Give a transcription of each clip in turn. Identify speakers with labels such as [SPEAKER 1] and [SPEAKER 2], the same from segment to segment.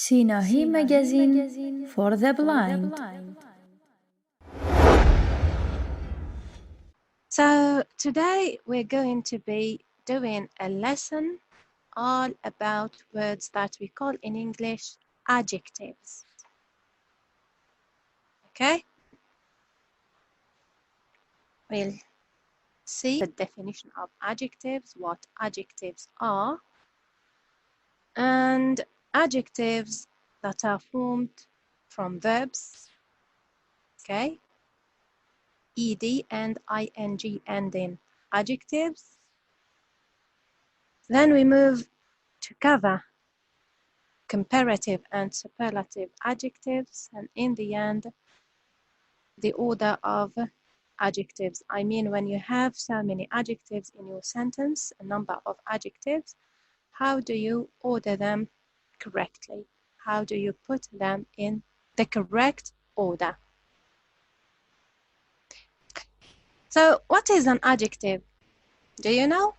[SPEAKER 1] Sinahi magazine for the blind.
[SPEAKER 2] So today we're going to be doing a lesson all about words that we call in English adjectives. Okay? We'll see the definition of adjectives, what adjectives are, and adjectives that are formed from verbs, okay? ed and ing ending adjectives. Then we move to cover comparative and superlative adjectives, and in the end, the order of adjectives. I mean, when you have so many adjectives in your sentence, a number of adjectives, how do you order them correctly? How do you put them in the correct order? So what is an adjective? Do you know?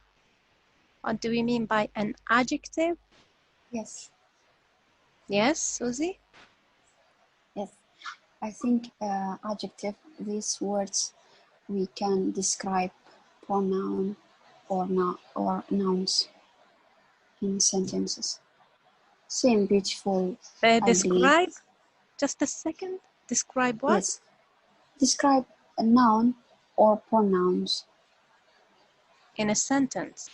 [SPEAKER 2] What do we mean by an adjective?
[SPEAKER 3] Yes,
[SPEAKER 2] Yes, Susie?
[SPEAKER 3] yes. I think adjective, these words we can describe pronoun or nouns in sentences. Same beautiful, I believe.
[SPEAKER 2] Describe, just a second. Describe what?
[SPEAKER 3] Yes. Describe a noun or pronouns.
[SPEAKER 2] In a sentence.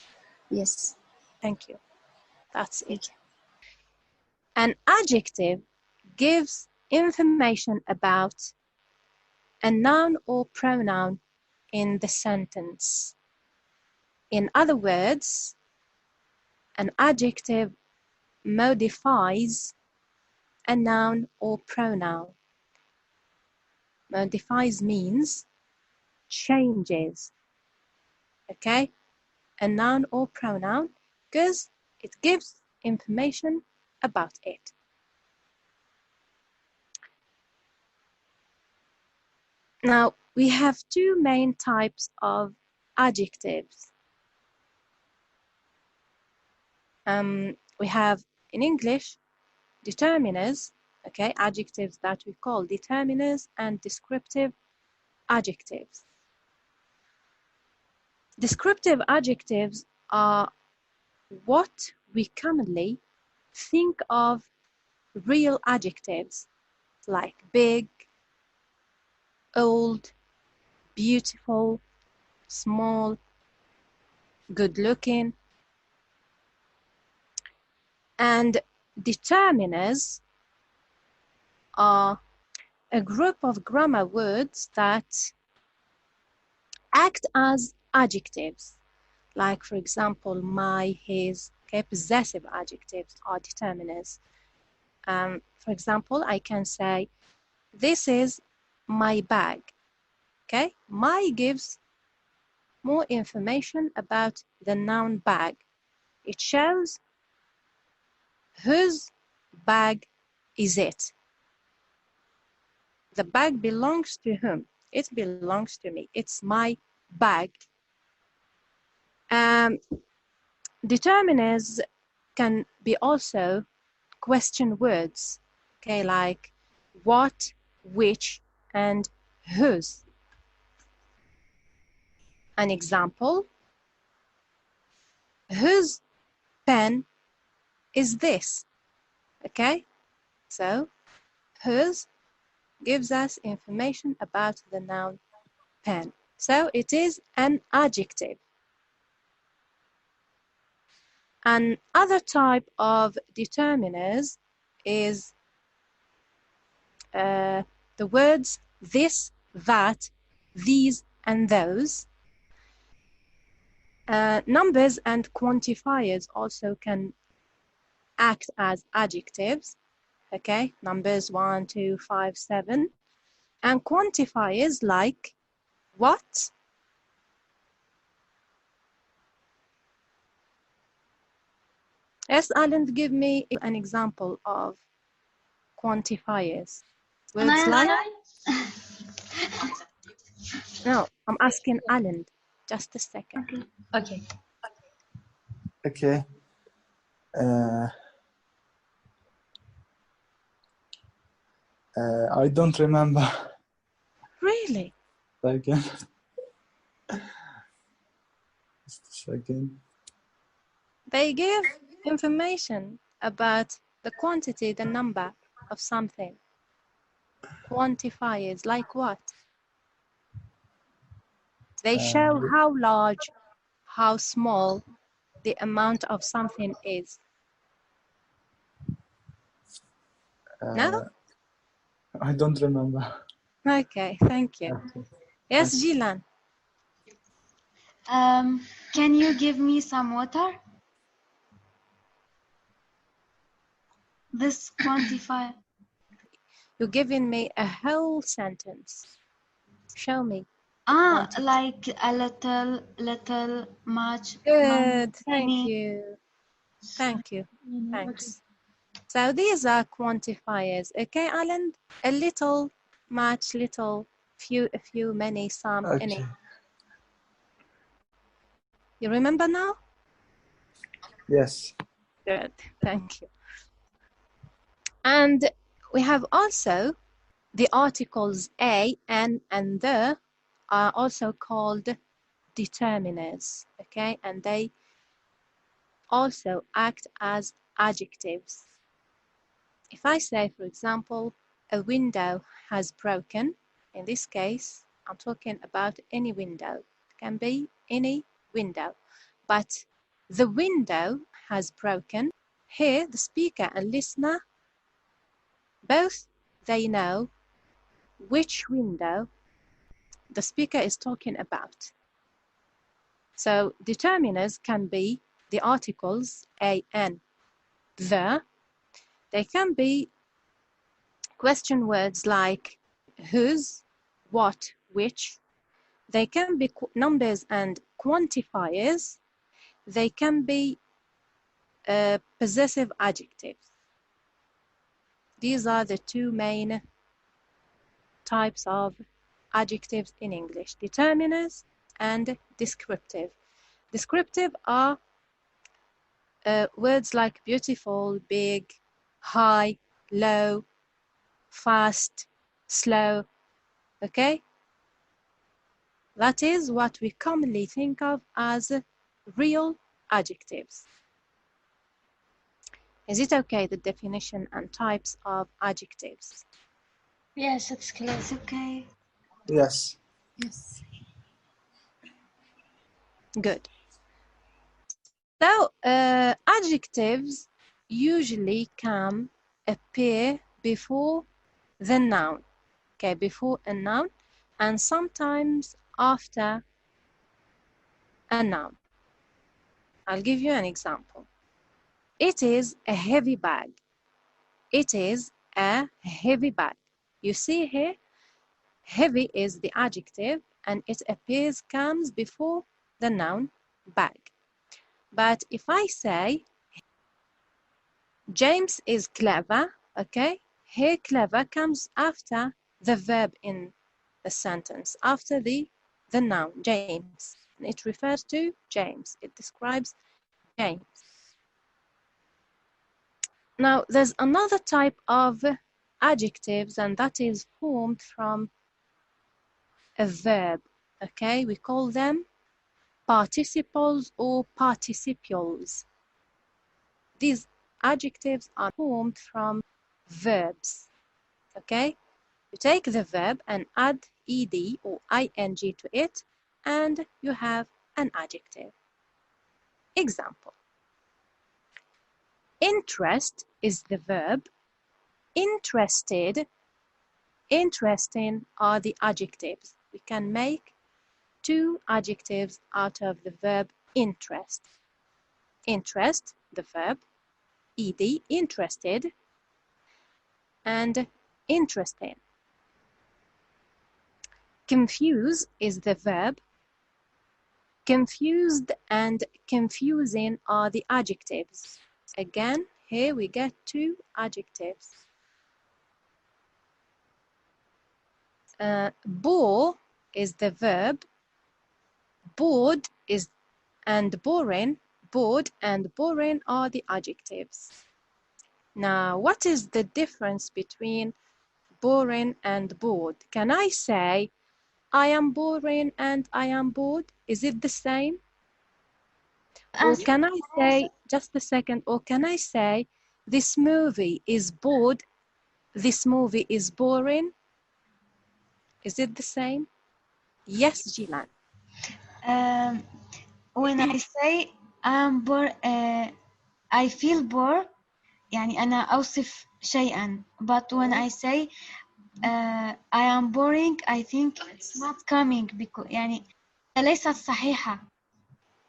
[SPEAKER 3] Yes.
[SPEAKER 2] Thank you. That's
[SPEAKER 3] Thank
[SPEAKER 2] it. An adjective gives information about a noun or pronoun in the sentence. In other words, an adjective modifies a noun or pronoun. Modifies means changes, okay? A noun or pronoun because it gives information about it. Now, we have two main types of adjectives. We have in English determiners, okay, adjectives that we call determiners, and descriptive adjectives. Descriptive adjectives are what we commonly think of real adjectives like big, old, beautiful, small, good looking. And determiners are a group of grammar words that act as adjectives, like, for example, my, his. Okay, possessive adjectives are determiners. For example, I can say, this is my bag. Okay, my gives more information about the noun bag. It shows whose bag is it. The bag belongs to whom? It belongs to me. It's my bag. Determiners can be also question words, okay, like what, which, and whose. An example, whose pen is this? Okay, so whose gives us information about the noun pen. So it is an adjective. Another type of determiners is the words this, that, these, and those. Numbers and quantifiers also can act as adjectives. Okay, numbers 1, 2, 5, 7. And quantifiers like what, yes, Alan, give me an example of quantifiers. Words like? No, I'm asking Alan. Just a second.
[SPEAKER 4] Okay.
[SPEAKER 5] Okay.
[SPEAKER 4] I don't remember.
[SPEAKER 2] Really?
[SPEAKER 4] Second. Just a second.
[SPEAKER 2] They give information about the quantity, the number of something. Quantifiers, like what? They show how large, how small the amount of something is. No?
[SPEAKER 4] I don't remember.
[SPEAKER 2] Okay, thank you.
[SPEAKER 4] Okay.
[SPEAKER 2] Yes, Gilan.
[SPEAKER 5] Can you give me some water? This quantifier.
[SPEAKER 2] You're giving me a whole sentence. Show me. Quantity.
[SPEAKER 5] Like a little, much,
[SPEAKER 2] Good, thank
[SPEAKER 5] many.
[SPEAKER 2] you. Thank you. Thanks. So these are quantifiers. Okay, Alan? A little, much, little, few, a few, many, some, any.
[SPEAKER 4] Okay.
[SPEAKER 2] You remember now?
[SPEAKER 4] Yes.
[SPEAKER 2] Good, thank you. And we have also the articles a, an, and the are also called determiners, okay? And they also act as adjectives. If I say, for example, a window has broken, in this case, I'm talking about any window. It can be any window. But the window has broken. Here, the speaker and listener, both they know which window the speaker is talking about. So determiners can be the articles a, an, the. They can be question words like whose, what, which. They can be numbers and quantifiers. They can be possessive adjectives. These are the two main types of adjectives in English: determiners and descriptive. Descriptive are words like beautiful, big, high, low, fast, slow, okay? That is what we commonly think of as real adjectives. Is it okay, the definition and types of adjectives?
[SPEAKER 5] Yes, it's clear. It's okay.
[SPEAKER 4] Yes.
[SPEAKER 3] Yes.
[SPEAKER 2] Good. So, adjectives usually appear before the noun, okay, before a noun, and sometimes after a noun. I'll give you an example. It is a heavy bag. It is a heavy bag. You see here, heavy is the adjective and it comes before the noun bag. But if I say James is clever, okay, here clever comes after the verb in the sentence, after the noun James. It refers to James. It describes James. Now, there's another type of adjectives, and that is formed from a verb, okay? We call them participles or participials. These adjectives are formed from verbs, okay? You take the verb and add ed or ing to it, and you have an adjective. Example. Interest is the verb. Interested, interesting are the adjectives. We can make two adjectives out of the verb interest. Interest, the verb, ed, interested, and interesting. Confuse is the verb. Confused and confusing are the adjectives. Again, here we get two adjectives. Bore is the verb. Bored and boring are the adjectives. Now, what is the difference between boring and bored. Can I say I am boring and I am bored? Is it the same? Or can I say, just a second, or can I say this movie is bored, this movie is boring? Is it the same? Yes, Jilan.
[SPEAKER 5] When I say I'm bored, I feel bored. يعني أنا أوصف شيئا. But when I say I am boring, I think it's not coming because يعني ليست صحيحة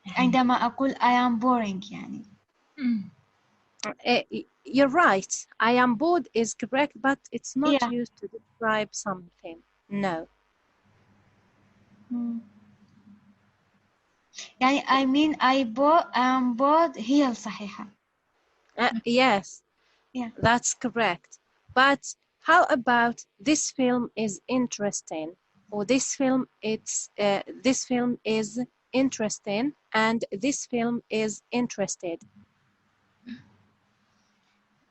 [SPEAKER 5] عندما أقول I am boring يعني.
[SPEAKER 2] You're right. I am bored is correct, but it's not
[SPEAKER 5] Yeah.
[SPEAKER 2] used to describe something. No.
[SPEAKER 5] يعني I mean I am bored هي الصحيحة.
[SPEAKER 2] Yes,
[SPEAKER 5] Yeah.
[SPEAKER 2] that's correct. But how about this film is interesting, or this film is interesting, and this film is interested.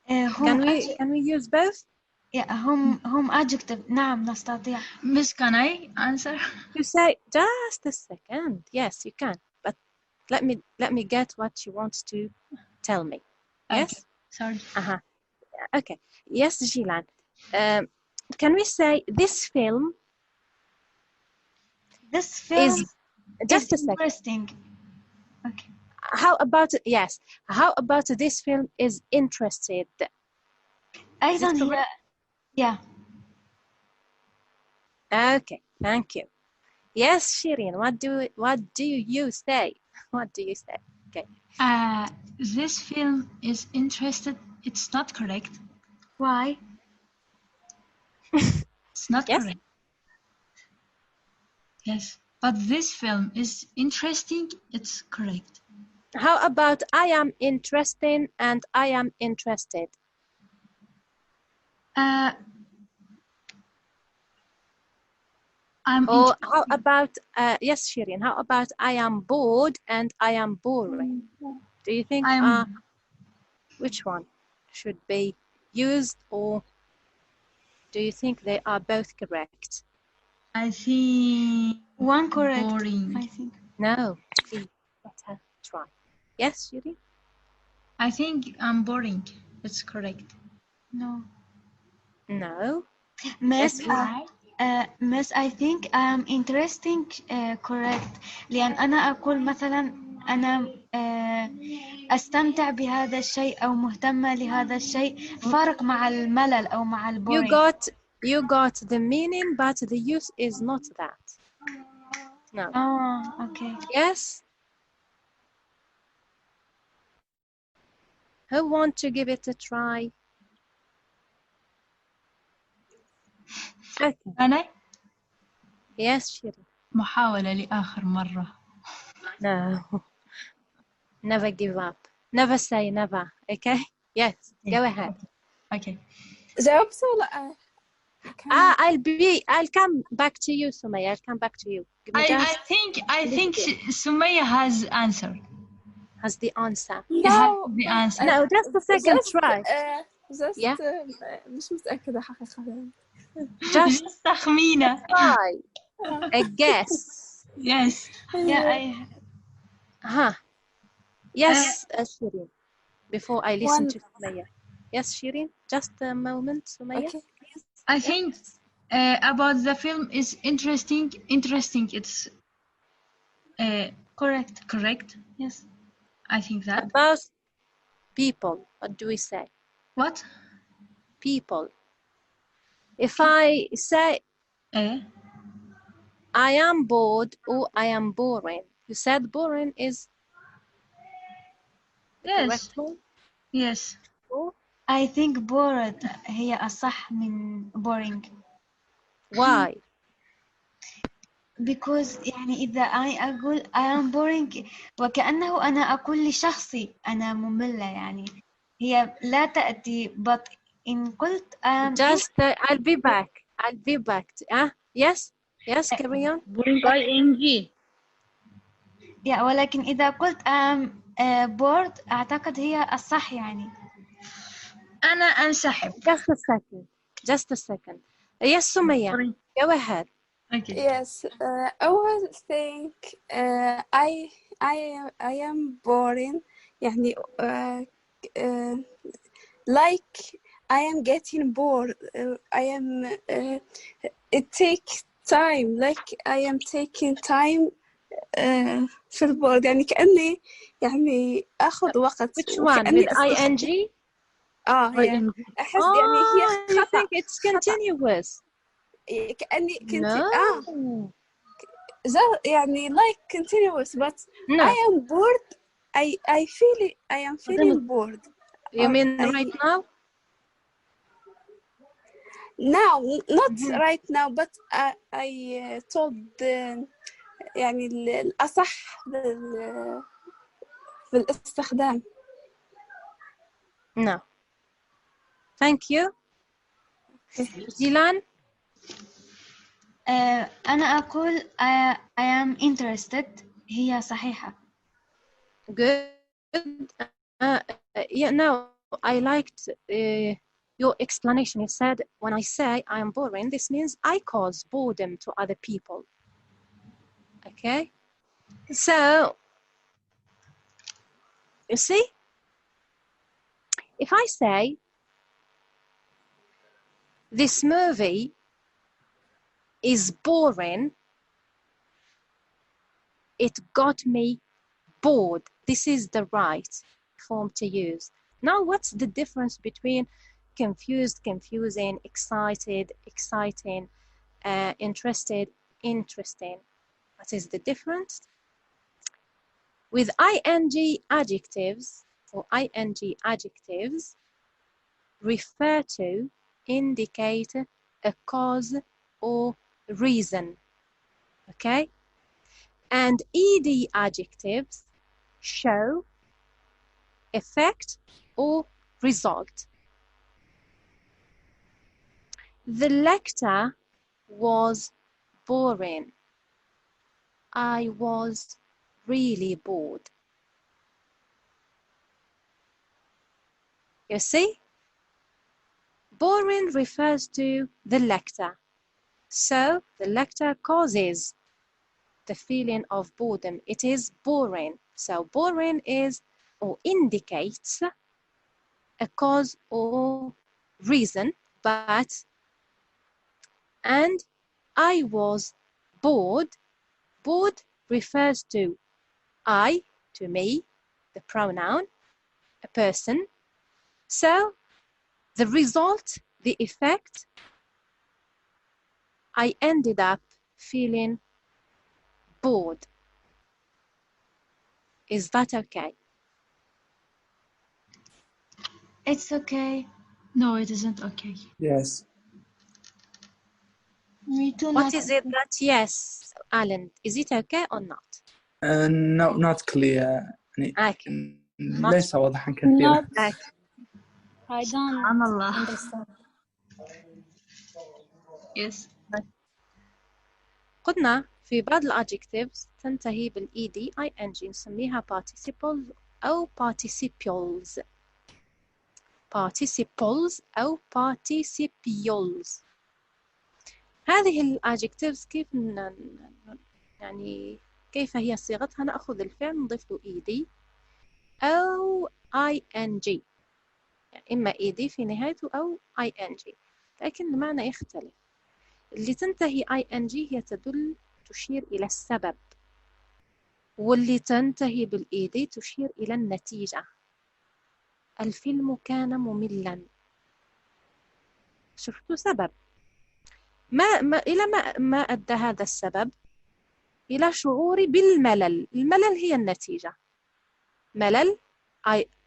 [SPEAKER 2] Can we use both?
[SPEAKER 5] Yeah, هم adjective. نعم نستطيع.
[SPEAKER 1] Miss, can I answer?
[SPEAKER 2] You say just a second. Yes, you can. But let me get what you want to tell me. Yes.
[SPEAKER 1] Okay, sorry.
[SPEAKER 2] Okay. Yes, Jilan. Can we say this film?
[SPEAKER 5] This film
[SPEAKER 2] Is just a second.
[SPEAKER 5] interesting. Okay.
[SPEAKER 2] How about yes? How about this film is interested?
[SPEAKER 5] أيضا هي. Yeah.
[SPEAKER 2] Okay, thank you. Yes, Shirin. What do you say? What do you say? Okay.
[SPEAKER 1] This film is interested. It's not correct.
[SPEAKER 5] Why?
[SPEAKER 1] It's not
[SPEAKER 2] Yes.
[SPEAKER 1] correct. Yes, but this film is interesting. It's correct.
[SPEAKER 2] How about I am interesting and I am interested? Or how about yes, Shirin? How about I am bored and I am boring? Do you think which one should be used, or do you think they are both correct?
[SPEAKER 1] I think
[SPEAKER 5] one correct.
[SPEAKER 1] Boring.
[SPEAKER 5] I think.
[SPEAKER 2] No. See, let her try. Yes, Shirin?
[SPEAKER 1] I think I'm boring. It's correct.
[SPEAKER 5] No.
[SPEAKER 2] No.
[SPEAKER 5] Miss,
[SPEAKER 2] Yes,
[SPEAKER 5] Miss, I think interesting correct. لأن أنا أقول مثلا أنا أستمتع بهذا الشيء أو مهتمة لهذا الشيء فرق مع الملل أو مع البورينج.
[SPEAKER 2] You got the meaning, but the use is not that. No.
[SPEAKER 5] Oh, okay.
[SPEAKER 2] Yes. Who want to give it a try? Okay.
[SPEAKER 1] أنا
[SPEAKER 2] Yes, Shirin.
[SPEAKER 1] محاولة لآخر مرة.
[SPEAKER 2] No. Never give up. Never say never. Okay? Yes. Go ahead.
[SPEAKER 1] Okay.
[SPEAKER 6] جاوبت ولا
[SPEAKER 2] I'll come back to you, Sumaya. I'll come back to you. Give me
[SPEAKER 1] I think Sumaya has answer.
[SPEAKER 2] has the answer.
[SPEAKER 6] No.
[SPEAKER 1] The answer.
[SPEAKER 2] No, just a second try.
[SPEAKER 6] Yeah. مش متأكدة حقيقة.
[SPEAKER 2] Just
[SPEAKER 1] تخمينة.
[SPEAKER 2] try. A guess.
[SPEAKER 1] Yes.
[SPEAKER 5] Yeah,
[SPEAKER 2] Yes, Shirin. Before I listen to Sumaya. Yes, Shirin. Just a moment, Sumaya.
[SPEAKER 6] Okay.
[SPEAKER 1] I think about the film is interesting. Interesting. It's
[SPEAKER 5] correct.
[SPEAKER 1] correct.
[SPEAKER 5] Yes.
[SPEAKER 1] I think that.
[SPEAKER 2] About people, what do we say?
[SPEAKER 1] What?
[SPEAKER 2] People. If I say I am bored or I am boring, you said boring is the correct one?
[SPEAKER 1] Yes.
[SPEAKER 2] Or
[SPEAKER 5] I think bored هي أصح من boring.
[SPEAKER 2] why?
[SPEAKER 5] Because يعني إذا أنا أقول I am boring وكأنه أنا أقول لشخصي أنا مملة يعني هي لا تأتي but إن قلت
[SPEAKER 2] Just I'll be back. Yes, carry on.
[SPEAKER 7] boring ing.
[SPEAKER 5] yeah, ولكن إذا قلت bored أعتقد هي الصح يعني.
[SPEAKER 1] أنا أنسحب.
[SPEAKER 2] Just a second. Just a second. Yes, Sumaya.
[SPEAKER 1] Sorry.
[SPEAKER 2] Go ahead.
[SPEAKER 1] Okay.
[SPEAKER 6] Yes, I will think I am boring يعني like I am getting bored I am it takes time like I am taking time في البورد يعني كأني يعني أخذ وقت
[SPEAKER 2] Which one?
[SPEAKER 6] وكأني
[SPEAKER 2] With ing?
[SPEAKER 6] يعني أحس يعني هي
[SPEAKER 2] You
[SPEAKER 6] خطأ
[SPEAKER 2] think it's continuous?
[SPEAKER 6] كأني كنت
[SPEAKER 2] No.
[SPEAKER 6] يعني like continuous but
[SPEAKER 2] No.
[SPEAKER 6] I am bored I feel it I am feeling bored
[SPEAKER 2] You
[SPEAKER 6] Or
[SPEAKER 2] mean
[SPEAKER 6] I-
[SPEAKER 2] right now?
[SPEAKER 6] now not
[SPEAKER 2] Mhm.
[SPEAKER 6] right now but I told يعني الأصح في الاستخدام
[SPEAKER 2] No. Thank you. Zilan?
[SPEAKER 5] أنا أقول I am interested هي صحيحة.
[SPEAKER 2] Good. Yeah, no, I liked your explanation. You said, when I say I am boring, this means I cause boredom to other people. Okay? So, you see, if I say, this movie is boring, it got me bored. This is the right form to use. Now, what's the difference between confused, confusing, excited, exciting, interested, interesting? What is the difference? With ing adjectives, or ing adjectives refer to, indicate a cause or reason, okay? And ed adjectives show effect or result. The lecture was boring. I was really bored. You see? Boring refers to the lecture. So the lecture causes the feeling of boredom. It is boring. So boring is or indicates a cause or reason, but and I was bored. Bored refers to I, to me, the pronoun, a person. So the result, the effect, I ended up feeling bored. Is that okay?
[SPEAKER 5] It's okay.
[SPEAKER 1] No, it isn't okay.
[SPEAKER 4] Yes.
[SPEAKER 5] Me too.
[SPEAKER 2] What is it that, yes, Alan, is it okay or not?
[SPEAKER 4] No, not clear. يعني
[SPEAKER 2] Okay.
[SPEAKER 4] ليس واضحا كثيرا.
[SPEAKER 2] Okay.
[SPEAKER 7] I don't
[SPEAKER 1] Subhanallah.
[SPEAKER 7] understand.
[SPEAKER 1] Yes.
[SPEAKER 2] قلنا في بعض الادجectives تنتهي بالإيدي ing نسميها participles أو participles. participles أو participials. هذه الادجectives كيف يعني كيف هي صيغتها؟ نأخذ الفعل نضيف له إيدي أو ing، يعني إما إيدي في نهايته أو ing، لكن المعنى يختلف. اللي تنتهي ing هي تشير إلى السبب، واللي تنتهي بالإيدي تشير إلى النتيجة. الفيلم كان مملا. شفتوا سبب إلى ما أدى هذا السبب؟ إلى شعوري بالملل. الملل هي النتيجة. ملل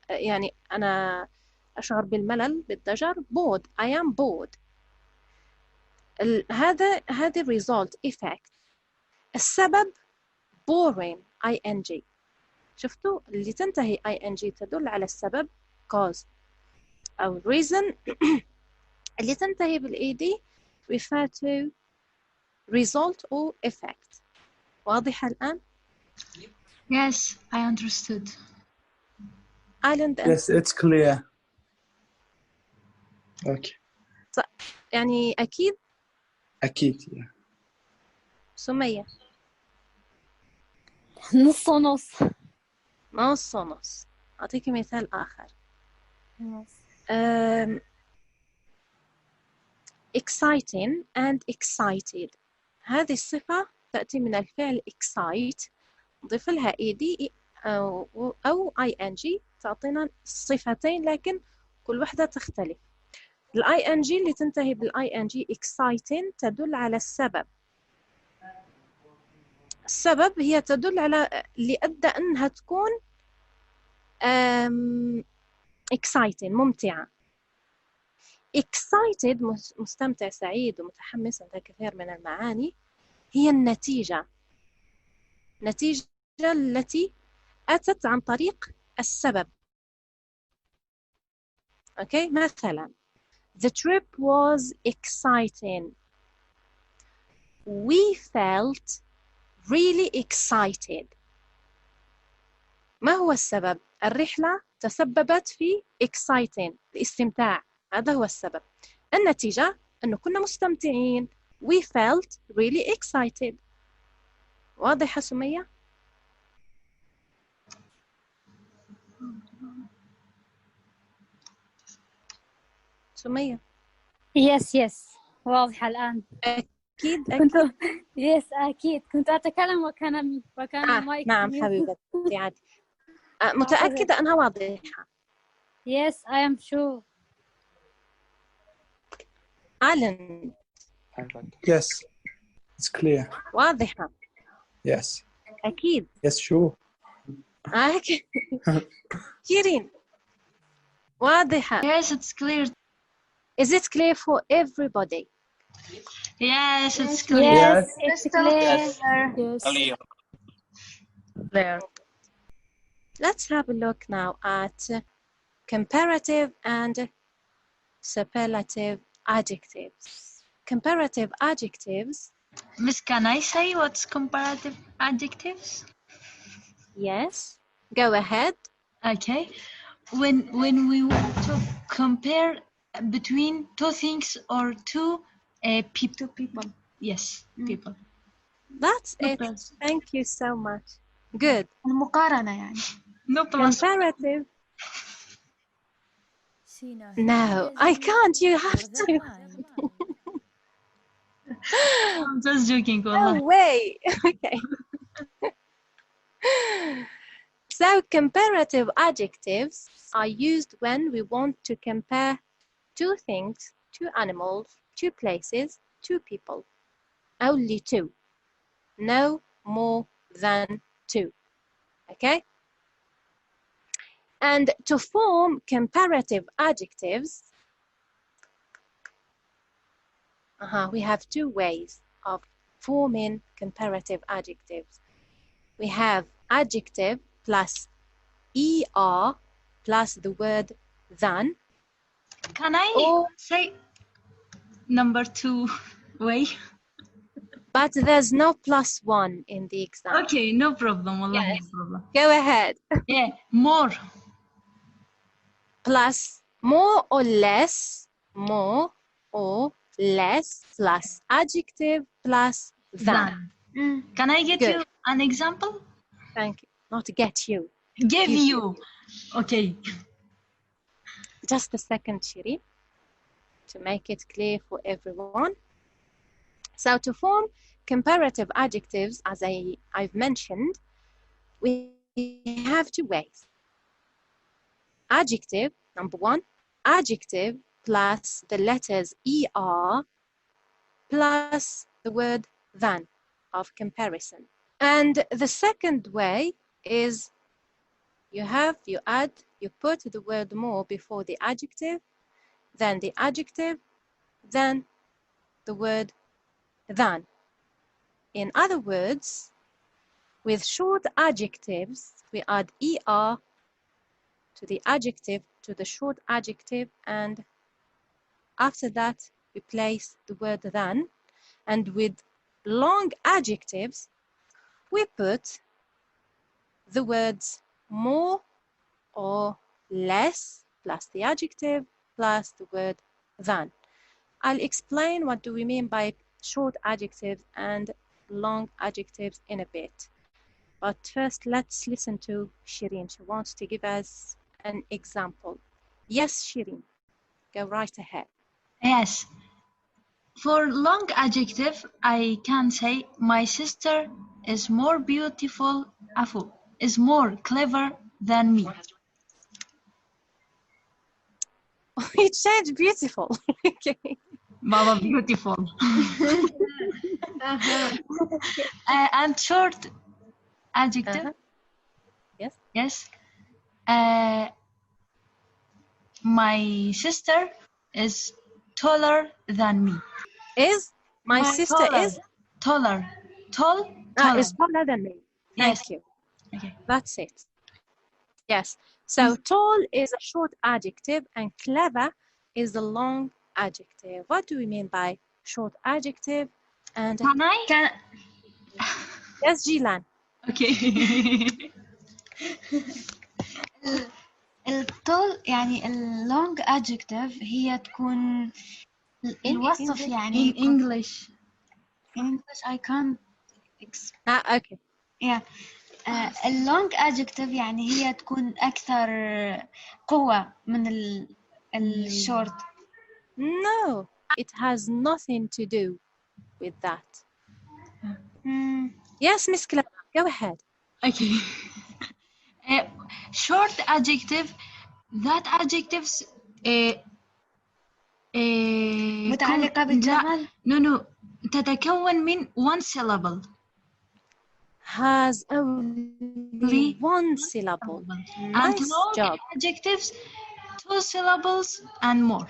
[SPEAKER 2] يعني أنا أشعر بالملل بالضجر. bored. I am bored. هذا result effect. السبب boring ing. شفتوا اللي تنتهي ing تدل على السبب cause أو reason. اللي تنتهي بالإيدي refer to result or effect. واضحة الآن؟
[SPEAKER 1] Yes, I understood.
[SPEAKER 2] Island and
[SPEAKER 4] Yes, it's clear. Okay.
[SPEAKER 2] يعني أكيد.
[SPEAKER 4] أكيد.
[SPEAKER 2] سمية.
[SPEAKER 7] نص ونص.
[SPEAKER 2] نص ونص. أعطيك مثال آخر. exciting and excited. هذه الصفة تأتي من الفعل excite، نضيف لها ed أو ing، تعطينا صفتين لكن كل واحدة تختلف. الاي ان جي اللي تنتهي بالاي ان جي exciting تدل على السبب. السبب هي تدل على اللي أدى أنها تكون exciting ممتعة. excited مستمتع سعيد ومتحمس، عندها كثير من المعاني. هي النتيجة التي أتت عن طريق السبب. أوكي، مثلا the trip was exciting. We felt really excited. ما هو السبب؟ الرحلة تسببت في exciting، الاستمتاع، هذا هو السبب. النتيجة أنه كنا مستمتعين. We felt really excited. واضحة سمية؟ سمية.
[SPEAKER 7] يس واضحة الآن.
[SPEAKER 2] أكيد
[SPEAKER 7] كنت يس أكيد كنت أتكلم وكان المايك
[SPEAKER 2] نعم حبيبتي عادي. متأكدة أنها واضحة.
[SPEAKER 7] Yes, I am sure.
[SPEAKER 2] ألن.
[SPEAKER 4] Yes, it's clear.
[SPEAKER 2] واضحة.
[SPEAKER 4] Yes.
[SPEAKER 2] أكيد.
[SPEAKER 4] Yes, sure.
[SPEAKER 2] شيرين. واضحة.
[SPEAKER 1] Yes, it's clear.
[SPEAKER 2] Is it clear for everybody?
[SPEAKER 1] Yes, it's clear.
[SPEAKER 7] Yes, it's clear.
[SPEAKER 8] Yes.
[SPEAKER 2] Clear. Let's have a look now at comparative and superlative adjectives. Comparative adjectives.
[SPEAKER 1] Miss, can I say what's comparative adjectives?
[SPEAKER 2] Yes, go ahead.
[SPEAKER 1] Okay. When we want to compare between two things or two people. Yes, people.
[SPEAKER 2] That's
[SPEAKER 1] No
[SPEAKER 2] it.
[SPEAKER 1] plus.
[SPEAKER 2] Thank you so much. Good.
[SPEAKER 5] المقارنة يعني.
[SPEAKER 1] No plus.
[SPEAKER 2] Comparative. No, I can't. You have to.
[SPEAKER 1] I'm just joking.
[SPEAKER 2] No
[SPEAKER 1] والله.
[SPEAKER 2] way. Okay. So comparative adjectives are used when we want to compare two things, two animals, two places, two people. Only two. No more than two. Okay? And to form comparative adjectives, we have two ways of forming comparative adjectives. We have adjective plus er plus the word than.
[SPEAKER 1] Can I say number two way?
[SPEAKER 2] But there's no plus one in the example.
[SPEAKER 1] Okay, no problem. والله
[SPEAKER 2] Yes.
[SPEAKER 1] no problem.
[SPEAKER 2] Go ahead.
[SPEAKER 1] Yeah, more.
[SPEAKER 2] Plus more or less, more or less plus adjective plus than.
[SPEAKER 1] Can I get
[SPEAKER 2] Good.
[SPEAKER 1] you an example?
[SPEAKER 2] Thank you. Not get you.
[SPEAKER 1] Give you. Okay.
[SPEAKER 2] Just a second, Shiri, to make it clear for everyone. So to form comparative adjectives, as I've mentioned, we have two ways. Adjective, number one, adjective plus the letters er plus the word than of comparison. And the second way is you put the word more before the adjective, then the adjective, then the word than. In other words, with short adjectives, we add er to the adjective, to the short adjective, and after that, we place the word than. And with long adjectives, we put the words more or less plus the adjective plus the word than. I'll explain what do we mean by short adjectives and long adjectives in a bit. But first, let's listen to Shireen. She wants to give us an example. Yes, Shireen, go right ahead.
[SPEAKER 1] Yes. For long adjective, I can say my sister is more beautiful, is more clever than me.
[SPEAKER 2] It changed beautiful. Okay.
[SPEAKER 1] Mama, beautiful. And short adjective.
[SPEAKER 2] Yes.
[SPEAKER 1] Yes. My sister is taller than me.
[SPEAKER 2] Is my sister
[SPEAKER 1] taller.
[SPEAKER 2] is
[SPEAKER 1] Taller. Taller.
[SPEAKER 2] is taller than me. Thank
[SPEAKER 1] Yes.
[SPEAKER 2] you.
[SPEAKER 1] Okay.
[SPEAKER 2] That's it. Yes. So tall is a short adjective and clever is a long adjective. What do we mean by short adjective and
[SPEAKER 1] Can I?
[SPEAKER 2] yes, Jilan.
[SPEAKER 1] Okay.
[SPEAKER 5] الطول يعني اللونج adjective هي تكون الوصف يعني
[SPEAKER 1] In English.
[SPEAKER 5] in English I can't
[SPEAKER 2] Okay.
[SPEAKER 5] yeah اللونج adjective يعني هي تكون أكثر قوة من الشورت.
[SPEAKER 2] No, it has nothing to do with that. Yes, Miss Clara, go ahead.
[SPEAKER 1] Okay. Short adjective. That adjectives.
[SPEAKER 5] متعلقة بالجمال.
[SPEAKER 1] No. تتكون من one syllable.
[SPEAKER 2] Has only one syllable.
[SPEAKER 1] And
[SPEAKER 2] Nice
[SPEAKER 1] long
[SPEAKER 2] job.
[SPEAKER 1] adjectives, 2 syllables and more.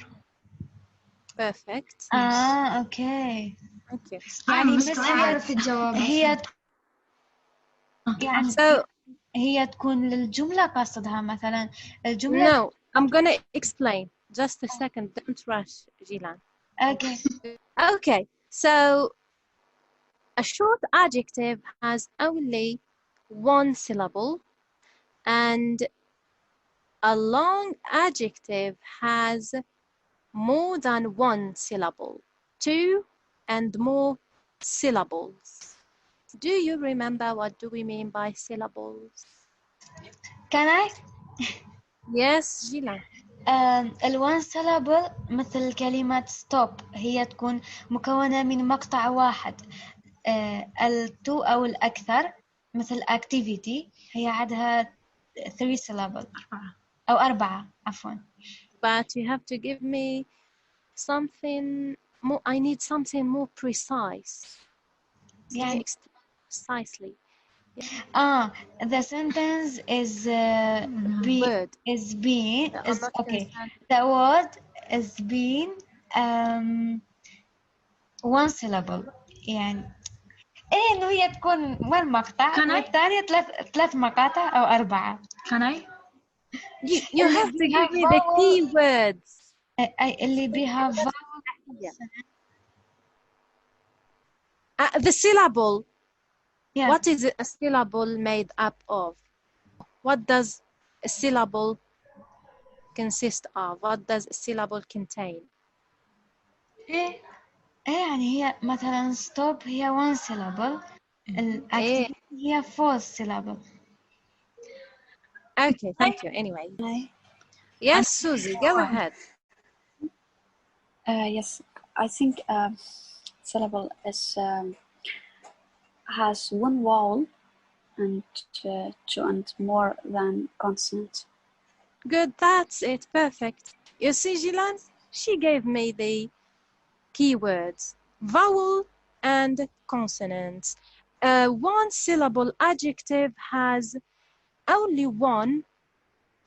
[SPEAKER 2] Perfect.
[SPEAKER 5] أوكي.
[SPEAKER 2] Thank you.
[SPEAKER 5] يعني بس هي يعني
[SPEAKER 2] So,
[SPEAKER 5] هي تكون للجملة قصدها مثلا الجملة.
[SPEAKER 2] no, I'm gonna explain. Just a second, don't rush, Jilan.
[SPEAKER 5] Okay.
[SPEAKER 2] Okay, so a short adjective has only one syllable and a long adjective has more than one syllable, 2 and more syllables. Do you remember what do we mean by syllables?
[SPEAKER 5] Can I?
[SPEAKER 2] Yes, Jilan.
[SPEAKER 5] الوان syllable مثل كلمة stop هي تكون مكونة من مقطع واحد. التو أو الأكثر مثل activity هي عندها 3 syllable أو 4 عفوا.
[SPEAKER 2] But you have to give me something more. I need something more precise.
[SPEAKER 5] يعني
[SPEAKER 2] Precisely.
[SPEAKER 5] the sentence is
[SPEAKER 2] Word.
[SPEAKER 5] is being
[SPEAKER 2] No,
[SPEAKER 5] is okay. The word is being one syllable يعني إنه هي تكون one مقطع والثانية ثلاث مقاطع أو 4.
[SPEAKER 1] Can I?
[SPEAKER 2] You have to give me the key words.
[SPEAKER 5] اللي بيها
[SPEAKER 2] The syllable.
[SPEAKER 5] Yeah.
[SPEAKER 2] What is a syllable made up of? What does a syllable consist of? What does a syllable contain?
[SPEAKER 5] يعني هي مثلا stop هي one syllable. الactivity هي 4 syllable.
[SPEAKER 2] Okay, thank you. Anyway. Yes, Susie, go ahead.
[SPEAKER 3] Yes, I think syllable is has one vowel and 2 and more than consonant.
[SPEAKER 2] Good, that's it. Perfect. You see, Jilan, she gave me the keywords, vowel and consonants. One syllable adjective has only one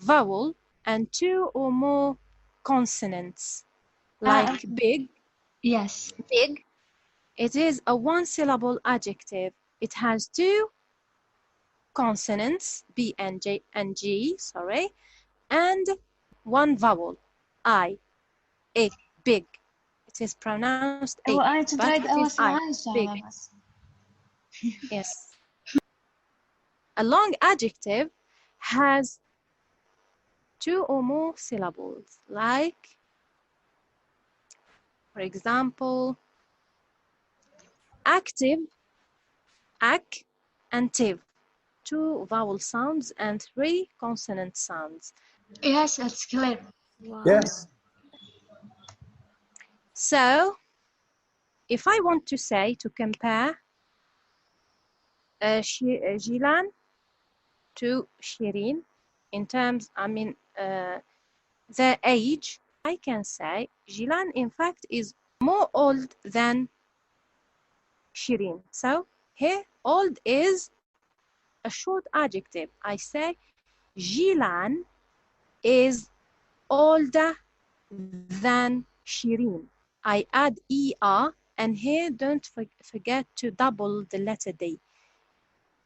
[SPEAKER 2] vowel and 2 or more consonants, like big.
[SPEAKER 1] Yes.
[SPEAKER 2] Big. It is a one syllable adjective. It has 2 consonants, B and G, sorry, and 1 vowel, I, a, big. It is pronounced a, but it is I, big. Yes. A long adjective has 2 or more syllables, like For example, active, ak, and tiv. 2 vowel sounds and 3 consonant sounds.
[SPEAKER 1] Yes, it's clear.
[SPEAKER 3] Wow.
[SPEAKER 4] Yes.
[SPEAKER 2] So, if I want to say, to compare Gilan to Shirin in terms, their age, I can say Gilan in fact is more old than Shirin. So here old is a short adjective. I say Gilan is older than Shirin. I add ER, and here don't forget to double the letter D.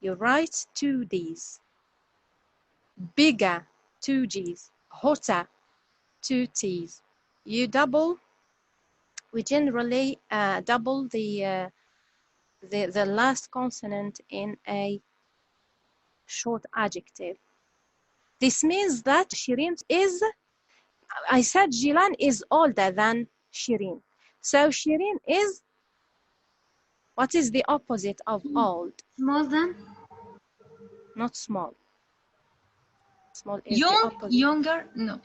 [SPEAKER 2] You write 2 Ds. Bigger, 2 Gs. Hotter, 2 Ts. You double, we generally double the last consonant in a short adjective. This means that Shirin is, I said Gilan is older than Shirin. So Shirin is, what is the opposite of old?
[SPEAKER 5] More than?
[SPEAKER 2] Not small. Small is the
[SPEAKER 1] Young,
[SPEAKER 2] opposite.
[SPEAKER 1] younger, no.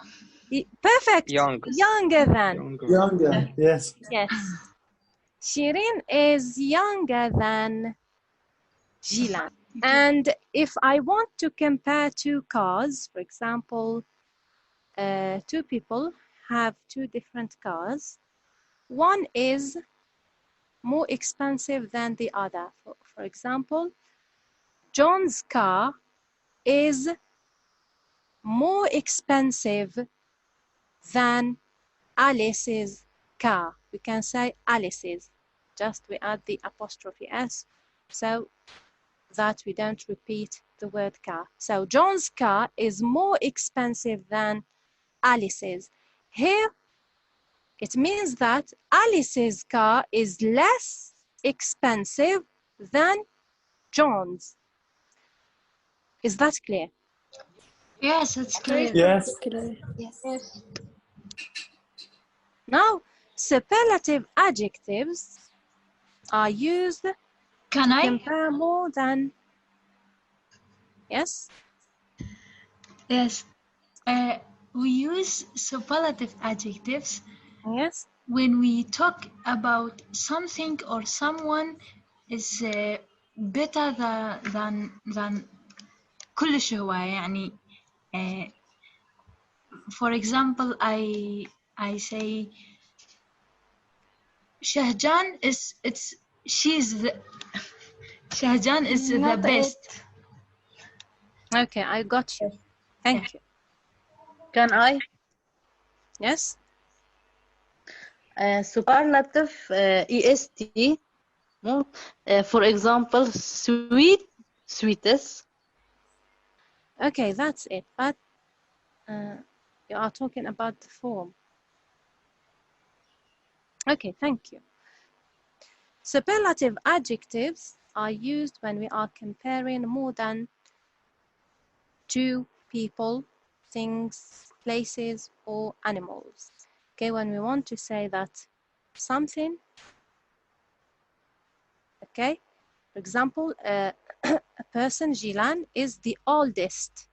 [SPEAKER 2] Perfect.
[SPEAKER 8] Younger.
[SPEAKER 2] Younger than.
[SPEAKER 4] Younger. Yes.
[SPEAKER 2] Yes. Shirin is younger than Gilan. And if I want to compare 2 cars, for example, 2 people have 2 different cars. One is more expensive than the other. For example, John's car is more expensive than Alice's car. We can say Alice's, just we add the apostrophe S so that we don't repeat the word car. So John's car is more expensive than Alice's. Here it means that Alice's car is less expensive than John's. Is that clear?
[SPEAKER 1] Yes, it's clear.
[SPEAKER 4] Yes.
[SPEAKER 3] Yes.
[SPEAKER 2] Now, superlative adjectives are used
[SPEAKER 1] Can
[SPEAKER 2] to
[SPEAKER 1] I?
[SPEAKER 2] compare more than, yes?
[SPEAKER 1] Yes. We use superlative adjectives
[SPEAKER 2] Yes.
[SPEAKER 1] when we talk about something or someone is better than كلش هو يعني for example I say Shahjan is Shahjan is the
[SPEAKER 3] Not
[SPEAKER 1] best.
[SPEAKER 2] Okay, I got you. Thank you.
[SPEAKER 9] Can I?
[SPEAKER 2] Yes.
[SPEAKER 9] Superlative est. For example, sweet, sweetest.
[SPEAKER 2] Okay, that's it. But you are talking about the form. Okay, thank you. Superlative adjectives are used when we are comparing more than 2 people, things, places, or animals. Okay, when we want to say that something, okay, for example, a person, Gilan, is the oldest.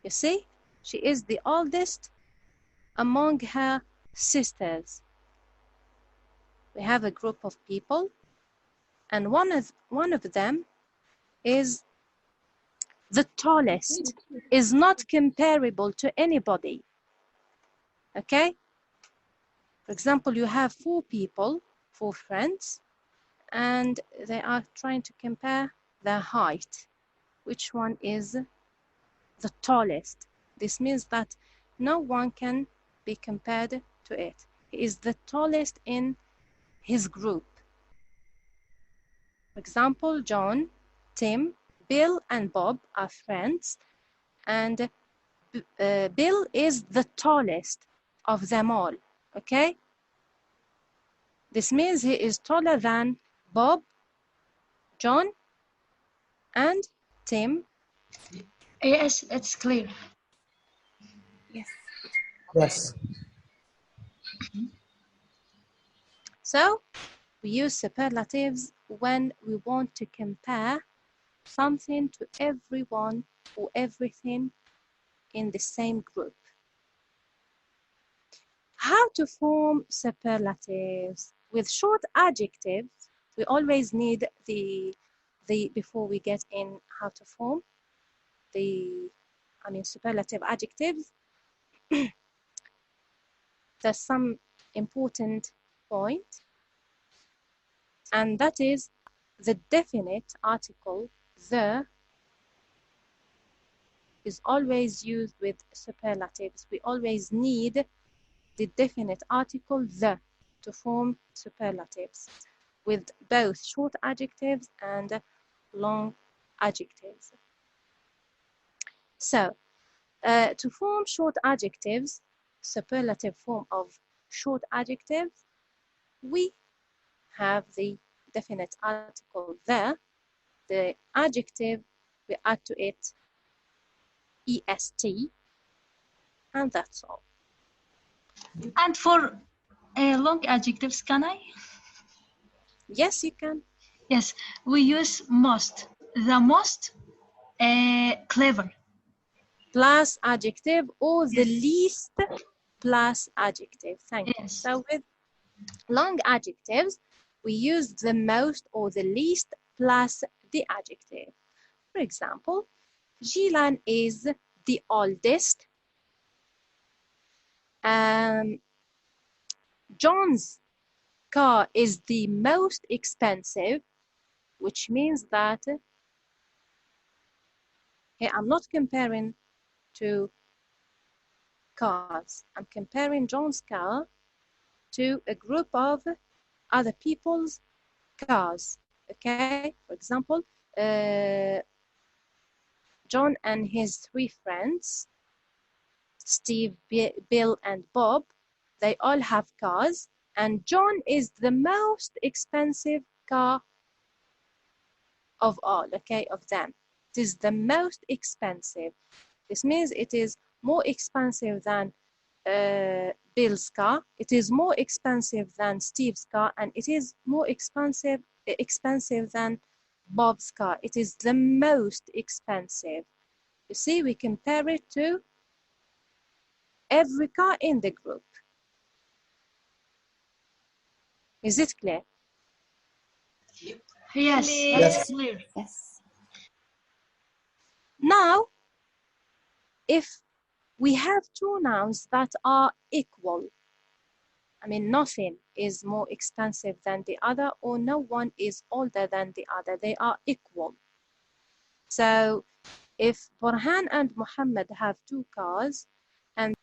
[SPEAKER 2] You see, she is the oldest among her sisters. We have a group of people, and one of them is the tallest, is not comparable to anybody. Okay? For example, you have 4 people, 4 friends, and they are trying to compare their height. Which one is the tallest? This means that no one can be compared to it. He is the tallest in his group. For example, John, Tim, Bill, and Bob are friends, and Bill is the tallest of them all, okay? This means he is taller than Bob, John, and Tim.
[SPEAKER 1] Yes, it's clear.
[SPEAKER 3] Yes.
[SPEAKER 4] Yes.
[SPEAKER 2] So we use superlatives when we want to compare something to everyone or everything in the same group. How to form superlatives? With short adjectives, we always need the before we get in how to form superlative adjectives. There's some important point, and that is the definite article the is always used with superlatives. We always need the definite article the to form superlatives with both short adjectives and long adjectives. So to form short adjectives, superlative form of short adjectives, we have the definite article the adjective, we add to it est, and that's all.
[SPEAKER 1] And for long adjectives, can I?
[SPEAKER 2] Yes, you can.
[SPEAKER 1] Yes, we use most. The most clever.
[SPEAKER 2] Plus adjective or the
[SPEAKER 1] Yes.
[SPEAKER 2] least plus adjective. Thank you.
[SPEAKER 1] Yes.
[SPEAKER 2] So with long adjectives, we use the most or the least plus the adjective. For example, Jilan is the oldest. John's car is the most expensive, which means that here I'm not comparing two cars. I'm comparing John's car to a group of other people's cars. Okay, for example, John and his three friends, Steve, Bill, and Bob, they all have cars, and John is the most expensive car of all, okay, of them. It is the most expensive. This means it is more expensive than Bill's car, it is more expensive than Steve's car, and it is more expensive than Bob's car. It is the most expensive. You see, we compare it to every car in the group. Is it clear?
[SPEAKER 1] Yes.
[SPEAKER 4] Yes.
[SPEAKER 1] Clear.
[SPEAKER 3] Yes.
[SPEAKER 2] Now, if we have two nouns that are equal, I mean, nothing is more expensive than the other, or no one is older than the other. They are equal. So if Burhan and Muhammad have two cars and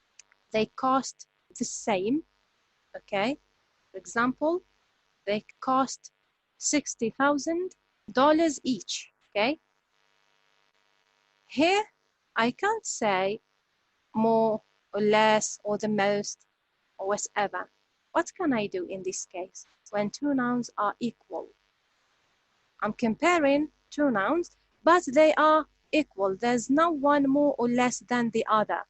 [SPEAKER 2] they cost the same, okay, for example, they cost $60,000 each, okay? Here, I can't say more or less or the most or whatever. What can I do in this case when two nouns are equal? I'm comparing two nouns, but they are equal. There's no one more or less than the other.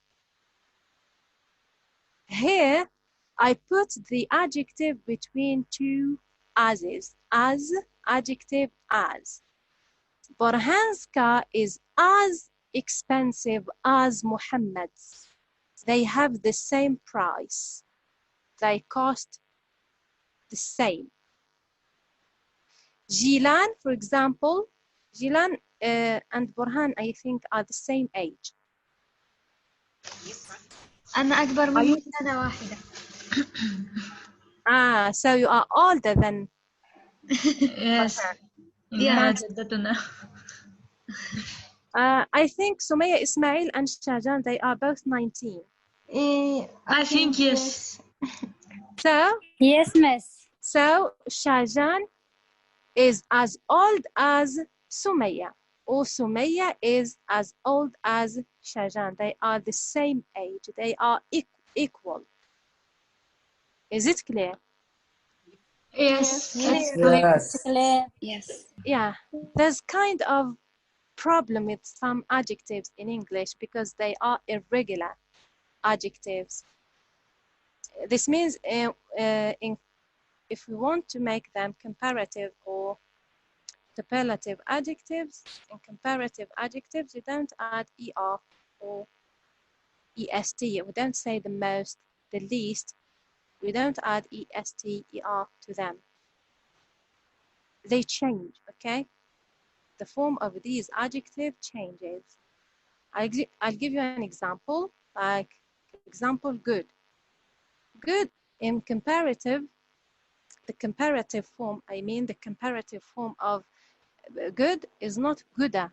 [SPEAKER 2] Here, I put the adjective between two as's. As, adjective as. Burhan's car is as expensive as Muhammad's. They have the same price. They cost the same. Jilan, for example, Jilan and Burhan, I think, are the same age.
[SPEAKER 5] أنا أكبر منه سنة واحدة.
[SPEAKER 2] So you are older than
[SPEAKER 1] Yes.
[SPEAKER 5] Yeah.
[SPEAKER 2] I think Sumaya, Ismail, and Shajan, they are both 19.
[SPEAKER 1] I think yes.
[SPEAKER 2] So,
[SPEAKER 7] Yes, miss.
[SPEAKER 2] so Shajan is as old as Sumaya, or Sumaya is as old as Shajan. They are the same age. They are equal. Is it clear?
[SPEAKER 1] Yes.
[SPEAKER 7] Yes.
[SPEAKER 4] Yes.
[SPEAKER 7] Clear.
[SPEAKER 3] Yes.
[SPEAKER 2] Yeah, there's kind of problem with some adjectives in English because they are irregular adjectives. This means in if we want to make them comparative or superlative adjectives, in comparative adjectives, we don't add ER or EST. We don't say the most, the least. We don't add EST, ER to them. They change, okay? The form of these adjectives changes. I'll give you an example, like example good. Good in comparative, the comparative form, I mean the comparative form of good is not gooder,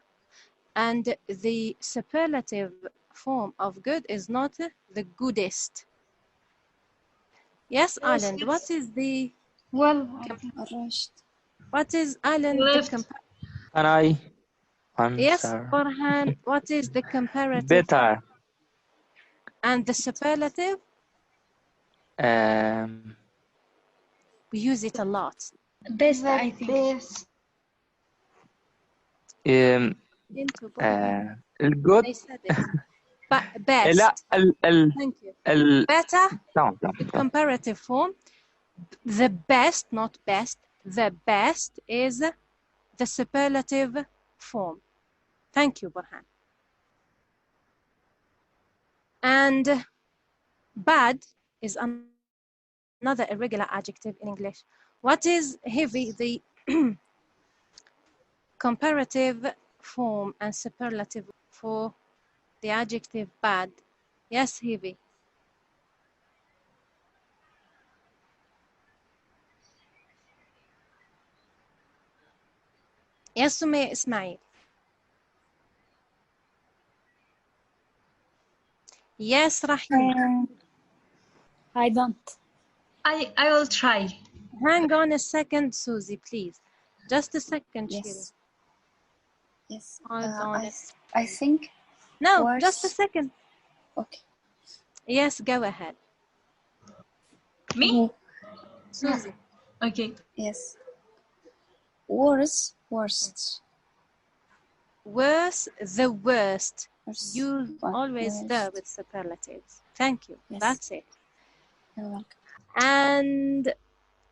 [SPEAKER 2] and the superlative form of good is not the goodest. Yes, Alan, what is the what is Alan the
[SPEAKER 8] And I'm
[SPEAKER 2] yes,
[SPEAKER 8] sorry.
[SPEAKER 2] Farhan, what is the comparative
[SPEAKER 8] Better.
[SPEAKER 2] and the superlative? We use it a lot.
[SPEAKER 5] Best, I think. Best.
[SPEAKER 8] الجود.
[SPEAKER 2] They said it. Best.
[SPEAKER 8] لا
[SPEAKER 2] Thank you. Better. The comparative form. The best, not best. The best is the superlative form. Thank you, Burhan. And bad is another irregular adjective in English. What is heavy, the comparative form and superlative for the adjective bad? Yes, heavy. Yes, Sumaya Ismail. Yes, Rahim.
[SPEAKER 7] I don't.
[SPEAKER 1] I will try.
[SPEAKER 2] Hang on a second, Susie, please. Just a second,
[SPEAKER 3] Yes. Yes.
[SPEAKER 2] Hold on.
[SPEAKER 3] I think.
[SPEAKER 2] No,
[SPEAKER 3] worse.
[SPEAKER 2] just a second.
[SPEAKER 3] Okay.
[SPEAKER 2] Yes, go ahead.
[SPEAKER 1] Me?
[SPEAKER 2] Susie.
[SPEAKER 1] Okay.
[SPEAKER 3] Yes. Worse, worst.
[SPEAKER 2] Worse, the worst.
[SPEAKER 3] Worse.
[SPEAKER 2] Use always
[SPEAKER 3] worst.
[SPEAKER 2] the with superlatives. Thank you.
[SPEAKER 3] Yes.
[SPEAKER 2] That's it.
[SPEAKER 3] You're welcome.
[SPEAKER 2] And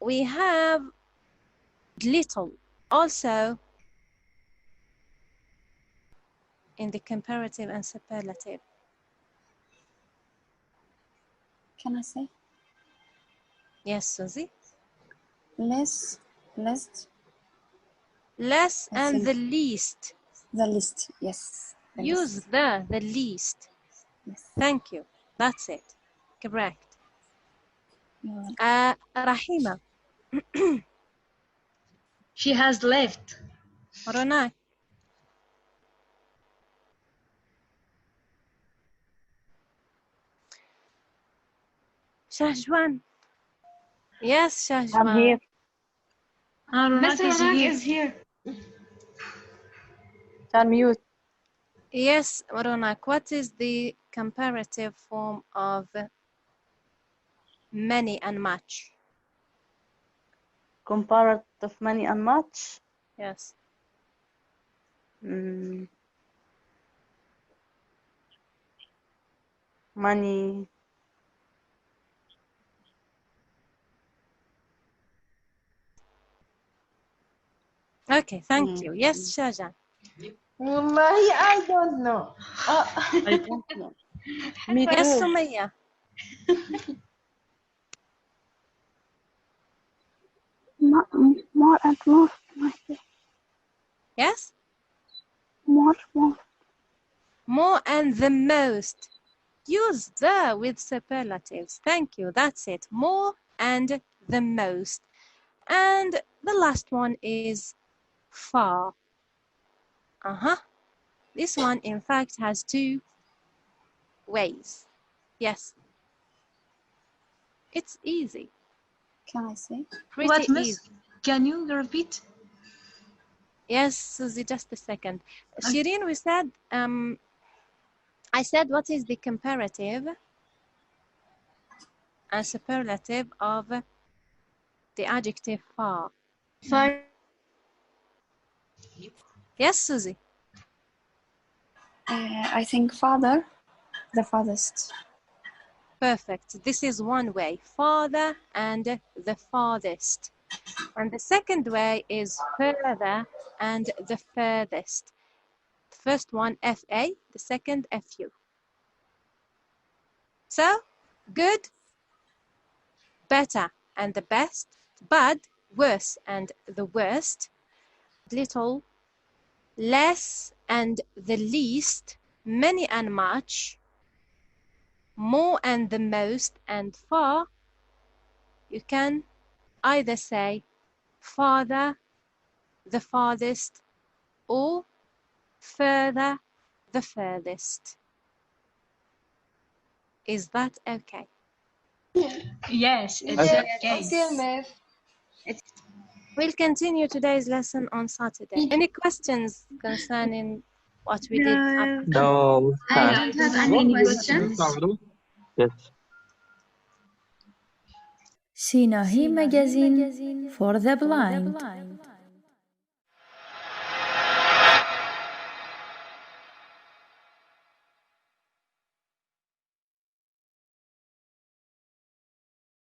[SPEAKER 2] we have little also in the comparative and superlative.
[SPEAKER 3] Can I say?
[SPEAKER 2] Yes, Susie.
[SPEAKER 3] Less, less.
[SPEAKER 2] Less
[SPEAKER 3] I
[SPEAKER 2] and
[SPEAKER 3] think
[SPEAKER 2] the least.
[SPEAKER 3] the least, yes.
[SPEAKER 2] Use
[SPEAKER 3] least.
[SPEAKER 2] the least.
[SPEAKER 3] Yes.
[SPEAKER 2] Thank you. That's it. Correct.
[SPEAKER 3] You're welcome.
[SPEAKER 2] Rahima.
[SPEAKER 1] She has left.
[SPEAKER 2] Ronai. Shahjwan. Yes, Shahjwan.
[SPEAKER 9] I'm here.
[SPEAKER 1] Mr. Ronak is here.
[SPEAKER 9] Unmute.
[SPEAKER 2] Yes, Ronak. What is the comparative form of many and much?
[SPEAKER 9] Comparative many and much.
[SPEAKER 2] Yes.
[SPEAKER 9] Money.
[SPEAKER 2] Okay, thank you. Yes, Shahjan.
[SPEAKER 10] Wallahi, I don't know.
[SPEAKER 9] I don't know. Me
[SPEAKER 2] Yes,
[SPEAKER 9] too.
[SPEAKER 2] Sumaya.
[SPEAKER 6] More and more.
[SPEAKER 2] Yes?
[SPEAKER 6] More.
[SPEAKER 2] More and the most. Use the with superlatives. Thank you. That's it. More and the most. And the last one is far. This one, in fact, has two ways. Yes. It's easy.
[SPEAKER 3] Can I say?
[SPEAKER 2] Pretty
[SPEAKER 1] What, miss?
[SPEAKER 2] easy.
[SPEAKER 1] Can you repeat?
[SPEAKER 2] Yes, Susie, just a second. Shireen, we said, I said, what is the comparative and superlative of the adjective far?
[SPEAKER 5] Far.
[SPEAKER 2] Yes, Susie.
[SPEAKER 3] I think father, the farthest.
[SPEAKER 2] Perfect. This is one way, farther and the farthest. And the second way is further and the furthest. The first one, FA, the second, FU. So, good, better, and the best, bad, worse, and the worst, little, less, and the least, many and much, more and the most, and far. You can either say farther, the farthest, or further, the furthest. Is that okay?
[SPEAKER 1] Yes, it's
[SPEAKER 10] Yes,
[SPEAKER 1] okay.
[SPEAKER 10] okay, Miss.
[SPEAKER 2] We'll continue today's lesson on Saturday. Any questions concerning what we did?
[SPEAKER 8] No,
[SPEAKER 1] I don't have any questions.
[SPEAKER 8] Yes.
[SPEAKER 11] Sinahi Magazine for the Blind.